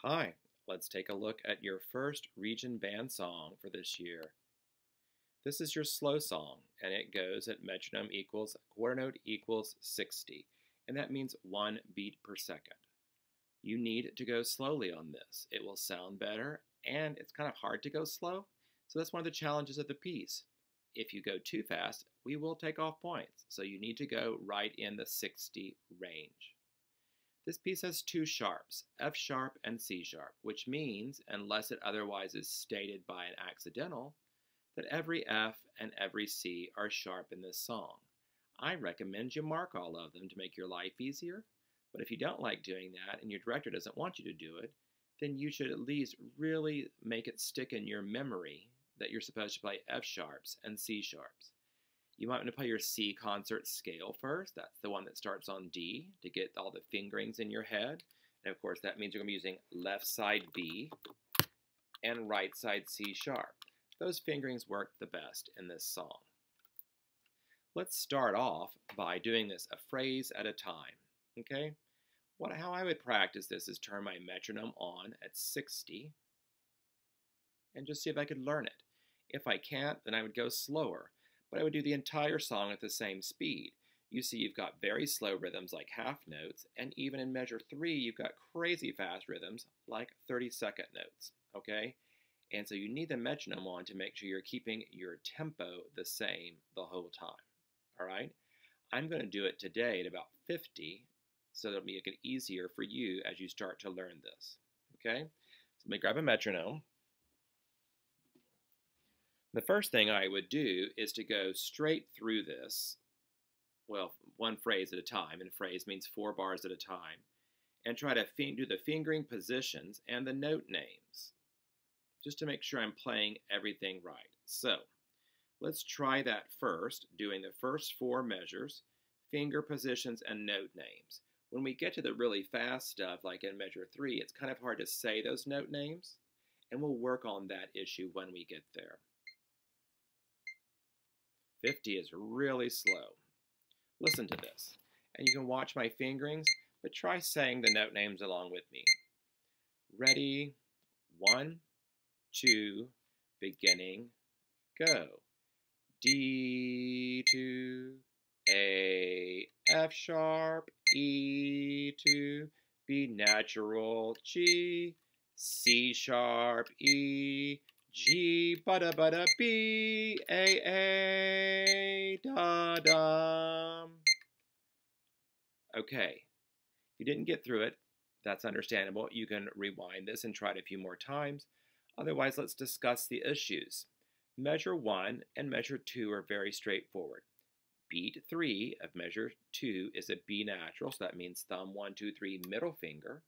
Hi, let's take a look at your first region band song for this year. This is your slow song, and it goes at metronome equals quarter note equals 60, and that means 1 beat per second. You need to go slowly on this. It will sound better, and it's kind of hard to go slow, so that's one of the challenges of the piece. If you go too fast, we will take off points, so you need to go right in the 60 range. This piece has two sharps, F sharp and C sharp, which means, unless it otherwise is stated by an accidental, that every F and every C are sharp in this song. I recommend you mark all of them to make your life easier, but if you don't like doing that and your director doesn't want you to do it, then you should at least really make it stick in your memory that you're supposed to play F sharps and C sharps. You might want to play your C concert scale first. That's the one that starts on D to get all the fingerings in your head. And of course, that means you're going to be using left side B and right side C sharp. Those fingerings work the best in this song. Let's start off by doing this a phrase at a time. Okay? How I would practice this is turn my metronome on at 60 and just see if I could learn it. If I can't, then I would go slower. But I would do the entire song at the same speed. You see you've got very slow rhythms like half notes, and even in measure 3 you've got crazy fast rhythms like 30-second notes, okay? And so you need the metronome on to make sure you're keeping your tempo the same the whole time, all right? I'm going to do it today at about 50, so that'll make it easier for you as you start to learn this, okay? So let me grab a metronome. The first thing I would do is to go straight through this, well, one phrase at a time, and a phrase means 4 bars at a time, and try to do the fingering positions and the note names, just to make sure I'm playing everything right. So, let's try that first, doing the first 4 measures, finger positions and note names. When we get to the really fast stuff, like in measure 3, it's kind of hard to say those note names, and we'll work on that issue when we get there. 50 is really slow. Listen to this, and you can watch my fingerings, but try saying the note names along with me. Ready? 1, 2, beginning, go. D2, A, F sharp, E2, B natural, G, C sharp, E, G, ba-da, B, A, da-dum. Okay, if you didn't get through it, that's understandable. You can rewind this and try it a few more times. Otherwise, let's discuss the issues. Measure 1 and measure 2 are very straightforward. Beat 3 of measure 2 is a B natural, so that means thumb 1, 2, 3, middle finger.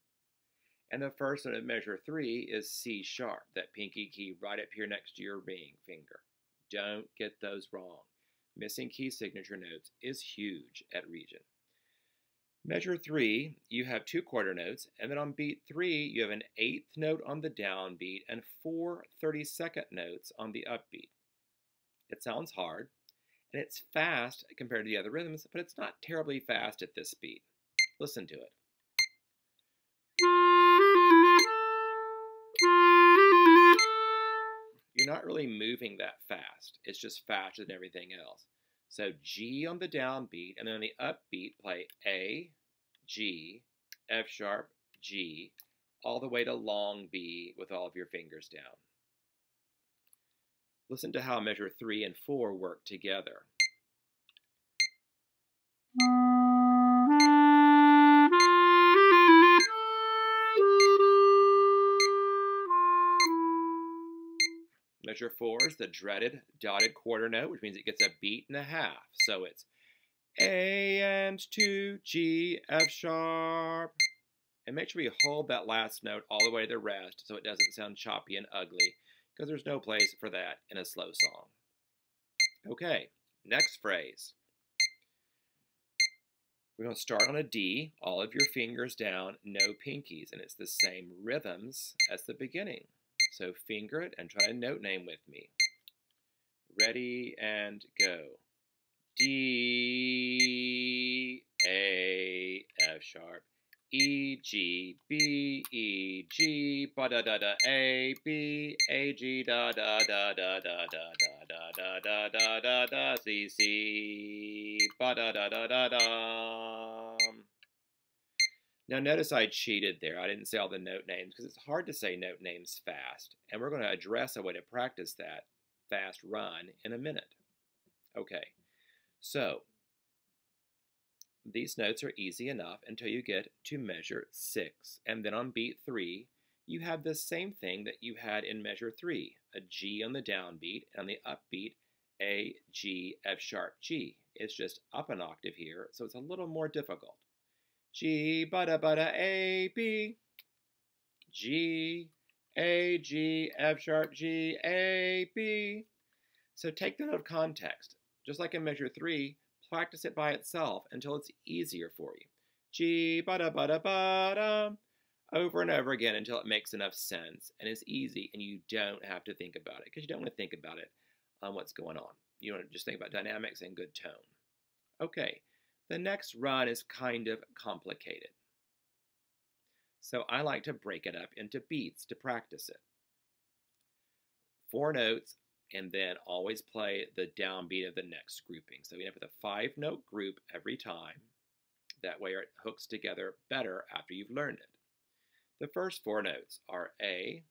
And the first note of measure 3 is C sharp, that pinky key right up here next to your ring finger. Don't get those wrong. Missing key signature notes is huge at region. Measure 3, you have 2 quarter notes, and then on beat 3, you have an 8th note on the downbeat and 4 30-second notes on the upbeat. It sounds hard, and it's fast compared to the other rhythms, but it's not terribly fast at this speed. Listen to it. You're not really moving that fast. It's just faster than everything else. So G on the downbeat, and then on the upbeat, play A, G, F sharp, G, all the way to long B with all of your fingers down. Listen to how measure 3 and 4 work together. Measure 4 is the dreaded dotted quarter note, which means it gets a beat and a half. So it's A and 2, G, F sharp. And make sure we hold that last note all the way to the rest so it doesn't sound choppy and ugly, because there's no place for that in a slow song. Okay, next phrase. We're going to start on a D, all of your fingers down, no pinkies, and it's the same rhythms as the beginning. So finger it and try a note name with me. Ready and go. D, A, F sharp, E, G, B, E, G, ba da da da, A, B, A, G, da da da da da da da da da da da da, C, C, ba da da da da da. Now notice I cheated there. I didn't say all the note names because it's hard to say note names fast, and we're going to address a way to practice that fast run in a minute. Okay, so these notes are easy enough until you get to measure 6, and then on beat 3, you have the same thing that you had in measure 3, a G on the downbeat, and on the upbeat, A, G, F sharp, G. It's just up an octave here, so it's a little more difficult. G, bada bada, A, B, G, A, G, F sharp, G, A, B. So take that out of context. Just like in measure 3, practice it by itself until it's easier for you. G, bada bada bada, over and over again until it makes enough sense and is easy and you don't have to think about it because you don't want to think about it on what's going on. You want to just think about dynamics and good tone. Okay. The next run is kind of complicated. So I like to break it up into beats to practice it. 4 notes, and then always play the downbeat of the next grouping. So we end up with a 5-note group every time. That way it hooks together better after you've learned it. The first 4 notes are A,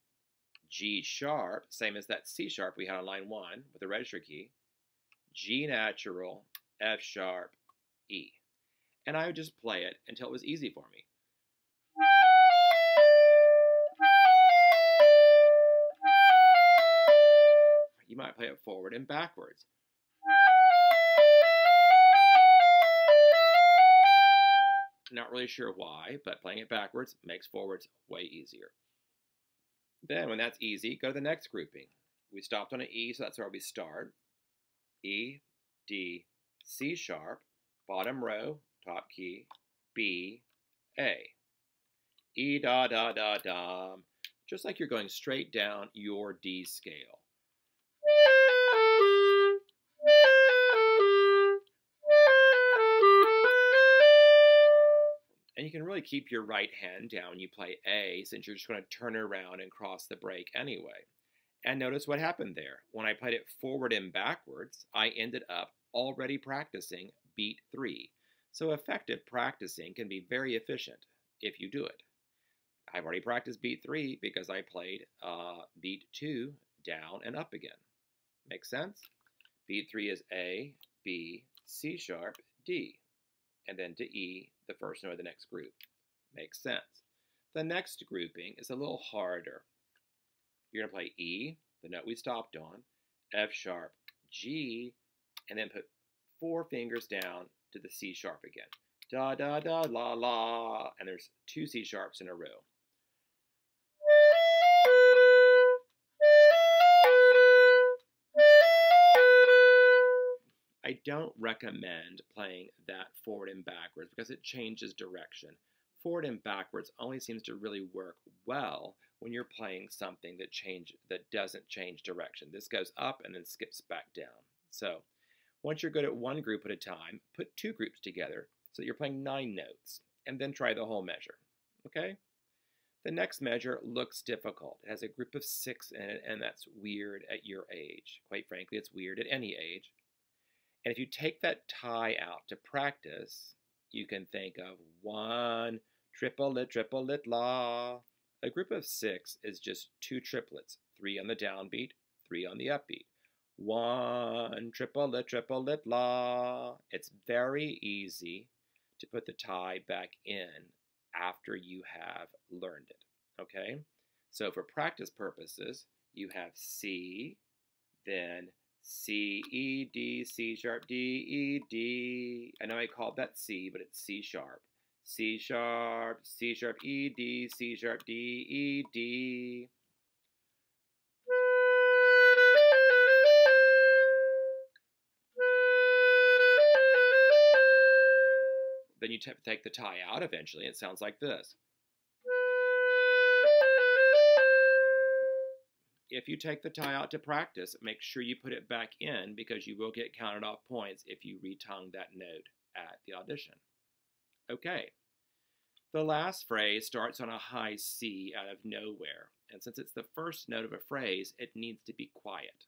G sharp, same as that C sharp we had on line 1 with the register key, G natural, F sharp, E. And I would just play it until it was easy for me. You might play it forward and backwards. Not really sure why, but playing it backwards makes forwards way easier. Then when that's easy, go to the next grouping. We stopped on an E, so that's where we start. E, D, C sharp, bottom row, top key, B, A. E, da, da, da, da. Just like you're going straight down your D scale. And you can really keep your right hand down when you play A, since you're just going to turn around and cross the break anyway. And notice what happened there. When I played it forward and backwards, I ended up already practicing beat 3. So effective practicing can be very efficient if you do it. I've already practiced beat 3 because I played beat 2 down and up again. Make sense? Beat 3 is A, B, C sharp, D, and then to E, the first note of the next group. Makes sense. The next grouping is a little harder. You're going to play E, the note we stopped on, F sharp, G, and then put 4 fingers down to the C sharp again. Da, da, da, la, la, and there's 2 C sharps in a row. I don't recommend playing that forward and backwards because it changes direction. Forward and backwards only seems to really work well when you're playing something that doesn't change direction. This goes up and then skips back down. So once you're good at one group at a time, put 2 groups together so that you're playing 9 notes, and then try the whole measure. Okay? The next measure looks difficult. It has a group of 6 in it, and that's weird at your age. Quite frankly, it's weird at any age. And if you take that tie out to practice, you can think of 1 triplet, la. A group of 6 is just 2 triplets, 3 on the downbeat, 3 on the upbeat. 1 triplet, la. It's very easy to put the tie back in after you have learned it, okay? So for practice purposes, you have C, then C, E, D, C sharp, D, E, D. I know I called that C, but it's C sharp. C sharp, E, D, C sharp, D, E, D. Then you take the tie out eventually, it sounds like this. If you take the tie out to practice, make sure you put it back in because you will get counted off points if you retongue that note at the audition. Okay. The last phrase starts on a high C out of nowhere, and since it's the first note of a phrase, it needs to be quiet.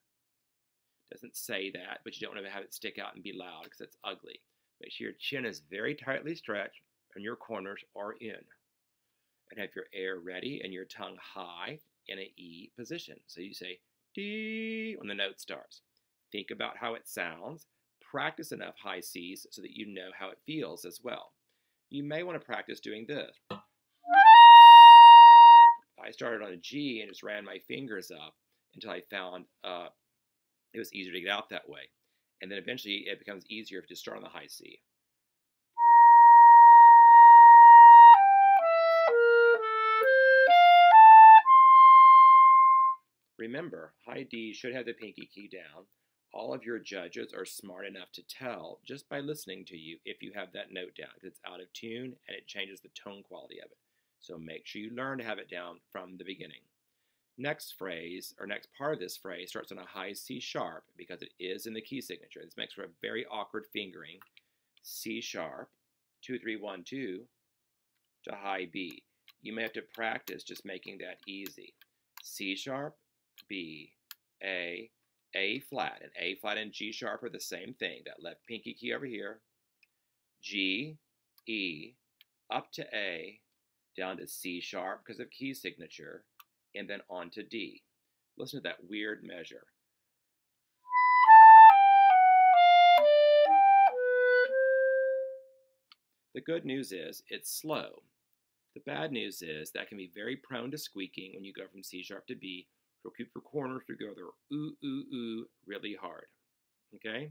It doesn't say that, but you don't want to have it stick out and be loud because it's ugly. Make sure your chin is very tightly stretched and your corners are in. And have your air ready and your tongue high in an E position. So you say D when the note starts. Think about how it sounds. Practice enough high Cs so that you know how it feels as well. You may want to practice doing this. I started on a G and just ran my fingers up until I found it was easier to get out that way. And then eventually it becomes easier if you just start on the high C. Remember, high D should have the pinky key down. All of your judges are smart enough to tell just by listening to you if you have that note down, because it's out of tune and it changes the tone quality of it. So make sure you learn to have it down from the beginning. Next phrase, or next part of this phrase, starts on a high C sharp because it is in the key signature. This makes for a very awkward fingering. C sharp, 2, 3, 1, 2, to high B. You may have to practice just making that easy. C sharp, B, A flat. And A flat and G sharp are the same thing. That left pinky key over here. G, E, up to A, down to C sharp because of key signature, and then on to D. Listen to that weird measure. The good news is it's slow. The bad news is that can be very prone to squeaking when you go from C sharp to B. So keep your corners together, ooh, ooh, ooh, really hard, okay?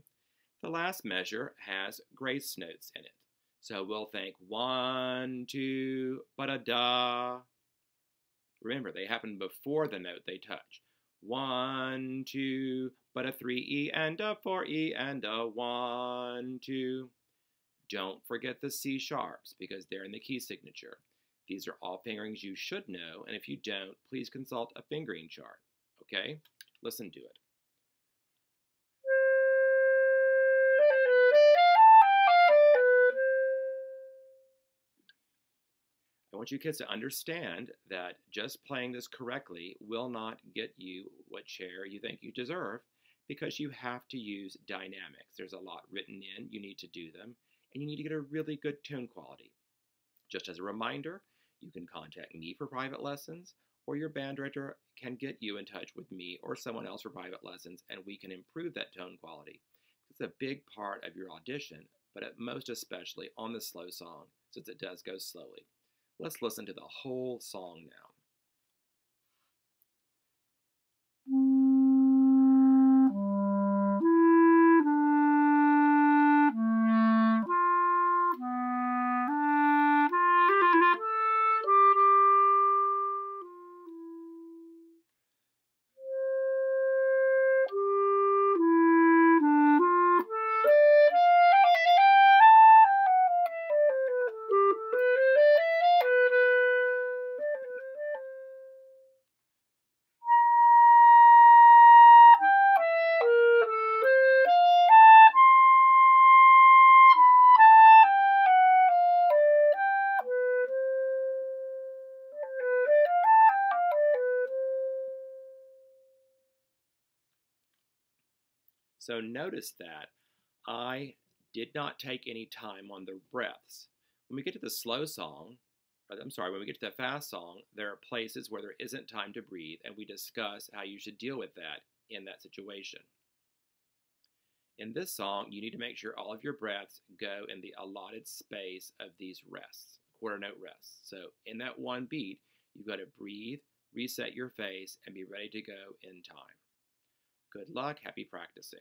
The last measure has grace notes in it. So we'll think 1, 2, ba-da-da. Remember, they happen before the note they touch. 1, 2, but a 3E and a 4E and a 1, 2. Don't forget the C sharps because they're in the key signature. These are all fingerings you should know, and if you don't, please consult a fingering chart, okay? Listen to it. I want you kids to understand that just playing this correctly will not get you what chair you think you deserve because you have to use dynamics. There's a lot written in, you need to do them, and you need to get a really good tone quality. Just as a reminder, you can contact me for private lessons, or your band director can get you in touch with me or someone else for private lessons, and we can improve that tone quality. It's a big part of your audition, but most especially on the slow song, since it does go slowly. Let's listen to the whole song now. So notice that I did not take any time on the breaths. When we get to the slow song, when we get to the fast song, there are places where there isn't time to breathe, and we discuss how you should deal with that in that situation. In this song, you need to make sure all of your breaths go in the allotted space of these rests, quarter note rests. So in that one beat, you've got to breathe, reset your face, and be ready to go in time. Good luck, happy practicing.